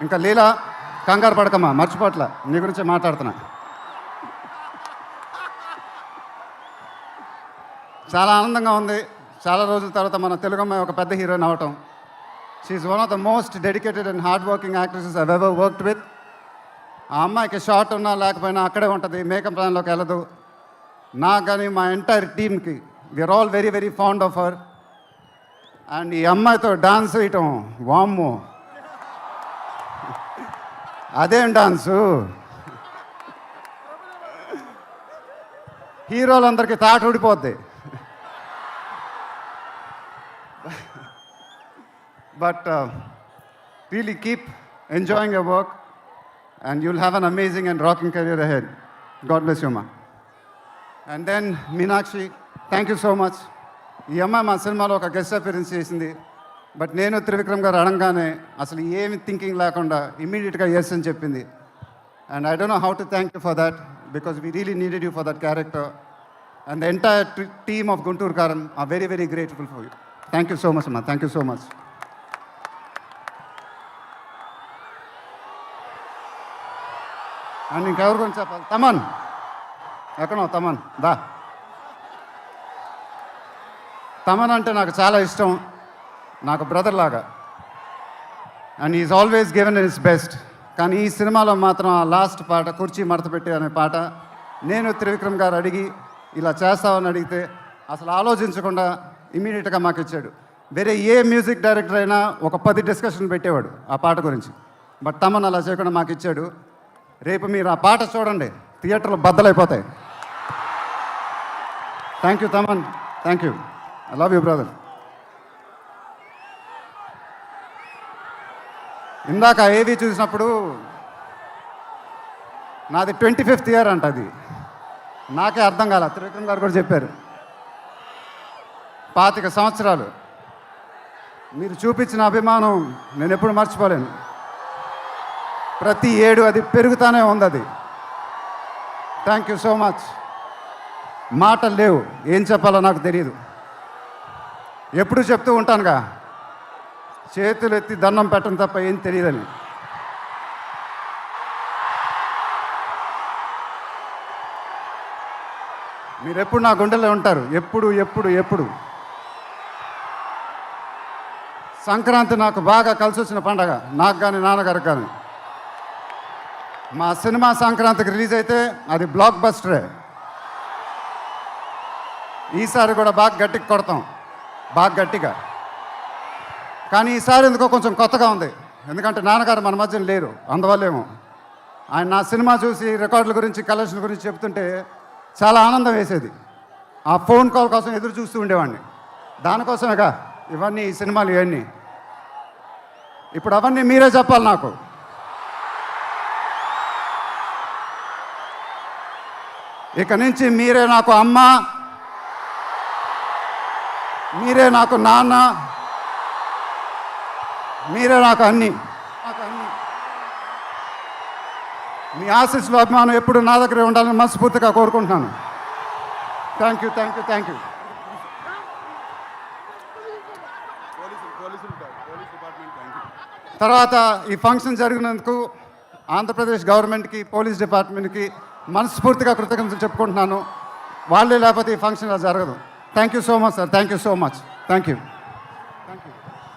ఇంకా లీలా కంగారు పడకమ్మా, మర్చిపోట్ల, నీ గురించే మాట్లాడుతున్నా. చాలా ఆనందంగా ఉంది. చాలా రోజుల తర్వాత మన తెలుగు అమ్మాయి ఒక పెద్ద హీరోయిన్ అవ్వటం. She's one of the most dedicated and hard working actresses I've ever worked with. ఆ అమ్మాయికి షార్ట్ ఉన్నా లేకపోయినా అక్కడే ఉంటుంది, మేకప్ ప్లాన్లోకి వెళ్ళదు. నాకు కానీ మా ఎంటైర్ టీమ్కి we are all very very fond of her. And ఈ అమ్మాయితో డాన్స్ వేయటం, వామ్మో అదేం డాన్సు, హీరోలందరికీ తాట ఊడిపోద్ది. But really keep enjoying your work and you'll have an amazing and rocking career ahead. God bless you, ma. And then Meenakshi, thank you so much. ఈ అమ్మాయి మా సినిమాలో ఒక గెస్ట్ అపియరెన్స్ చేసింది. బట్ నేను త్రివిక్రమ్ గారు అడగానే అసలు ఏమి థింకింగ్ లేకుండా ఇమ్మీడియట్గా ఎస్ అని చెప్పింది. And I don't know how to thank you for that, because we really needed you for that character. And the entire team of Guntur Kaaram are very very grateful for you. Thank you so much అమ్మా, thank you so much. And ఇంకెవరి గురించి చెప్పాలి? తమన్ ఎక్కడో, తమన్ దా. తమన్ అంటే నాకు చాలా ఇష్టం, నాకు బ్రదర్ లాగా. And is always given his best. కానీ ఈ సినిమాలో మాత్రం ఆ లాస్ట్ పాట, కుర్చీ మడతపెట్టి అనే పాట, నేను త్రివిక్రమ్ గారు అడిగి ఇలా చేస్తామని అడిగితే అసలు ఆలోచించకుండా ఇమీడియట్గా మాకు ఇచ్చాడు. వేరే ఏ మ్యూజిక్ డైరెక్టర్ అయినా ఒక 10 డిస్కషన్ పెట్టేవాడు ఆ పాట గురించి. బట్ తమన్ అలా చేయకుండా మాకు ఇచ్చాడు. రేపు మీరు ఆ పాట చూడండి, థియేటర్లు బద్దలైపోతాయి. Thank you Thaman, thank you. I love you brother. ఇందాక ఏవి చూసినప్పుడు నాది 25th ఇయర్ అంట. అది నాకే అర్థం కాల, త్రివిక్రమ్ గారు కూడా చెప్పారు. 25 సంవత్సరాలు మీరు చూపించిన అభిమానం నేను ఎప్పుడు మర్చిపోలేను. ప్రతి ఏడు అది పెరుగుతూనే ఉంది. అది థ్యాంక్ యూ సో మచ్. మాటలు లేవు, ఏం చెప్పాలో నాకు తెలియదు. ఎప్పుడు చెప్తూ ఉంటానుగా, చేతులు ఎత్తి దండం పెట్టడం తప్ప ఏం తెలియదని. మీరు ఎప్పుడు నా గుండెల్లో ఉంటారు, ఎప్పుడు ఎప్పుడు ఎప్పుడు. సంక్రాంతి నాకు బాగా కలిసి వచ్చిన పండగ, నాకు కానీ నాన్నగారికి కానీ. మా సినిమా సంక్రాంతికి రిలీజ్ అయితే అది బ్లాక్ బస్టరే. ఈసారి కూడా బాగా గట్టిగా కొడతాం, బాగా గట్టిగా. కానీ ఈసారి ఎందుకో కొంచెం కొత్తగా ఉంది, ఎందుకంటే నాన్నగారు మన మధ్యన లేరు, అందువల్లేమో. ఆయన నా సినిమా చూసి రికార్డుల గురించి, కలెక్షన్ గురించి చెప్తుంటే చాలా ఆనందం వేసేది. ఆ ఫోన్ కాల్ కోసం ఎదురు చూస్తూ ఉండేవాడిని. దానికోసమేగా ఇవన్నీ, ఈ సినిమాలు ఇవన్నీ. ఇప్పుడు అవన్నీ మీరే చెప్పాలి నాకు. ఇక నుంచి మీరే నాకు అమ్మ, మీరే నాకు నాన్న, మీరే నాకు అన్నీ. మీ ఆశీస్సులు, అభిమానం ఎప్పుడు నా దగ్గరే ఉండాలని మనస్ఫూర్తిగా కోరుకుంటున్నాను. Thank you, thank you, thank you. తర్వాత ఈ ఫంక్షన్ జరిగినందుకు ఆంధ్రప్రదేశ్ గవర్నమెంట్కి, పోలీస్ డిపార్ట్మెంట్కి మనస్ఫూర్తిగా కృతజ్ఞతలు చెప్పుకుంటున్నాను. వాళ్ళే లేకపోతే ఈ ఫంక్షన్ జరగదు. Thank you so much sir, thank you so much, thank you.